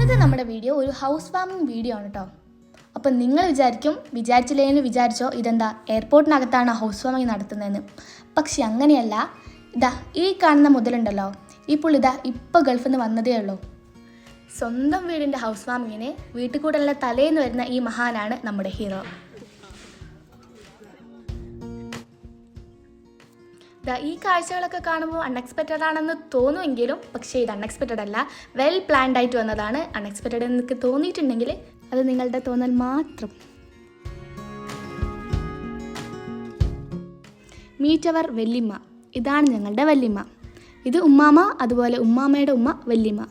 ഇന്നത്തെ നമ്മുടെ വീഡിയോ ഒരു ഹൗസ് വാമിംഗ് വീഡിയോ ആണ് കേട്ടോ. അപ്പം നിങ്ങൾ വിചാരിച്ചില്ലെങ്കിലും വിചാരിച്ചോ ഇതെന്താ എയർപോർട്ടിനകത്താണ് ഹൗസ് വാമിംഗ് നടത്തുന്നതെന്ന്. പക്ഷെ അങ്ങനെയല്ല. ഇതാ ഈ കാണുന്ന മുതലുണ്ടല്ലോ, ഈ പുള്ളി ഇപ്പോൾ ഗൾഫിൽ നിന്ന് വന്നതേ ഉള്ളൂ. സ്വന്തം വീടിൻ്റെ ഹൗസ് വാമിങ്ങിന് വീട്ടിൽ കൂടെയുള്ള തലേന്ന് വരുന്ന ഈ മഹാനാണ് നമ്മുടെ ഹീറോ. ഈ കാഴ്ചകളൊക്കെ കാണുമ്പോൾ അൺഎക്സ്പെക്റ്റഡ് ആണെന്ന് തോന്നുമെങ്കിലും പക്ഷേ ഇത് അൺഎക്സ്പെക്റ്റഡ് അല്ല, വെൽ പ്ലാൻഡ് ആയിട്ട് വന്നതാണ്. അൺഎക്സ്പെക്റ്റഡ് എന്നൊക്കെ തോന്നിയിട്ടുണ്ടെങ്കിൽ അത് നിങ്ങളുടെ തോന്നൽ മാത്രം. മീറ്റ് അവർ വല്യമ്മ. ഇതാണ് ഞങ്ങളുടെ വല്യമ്മ. ഇത് ഉമ്മാമ, അതുപോലെ ഉമ്മാമയുടെ ഉമ്മ വല്യമ്മ.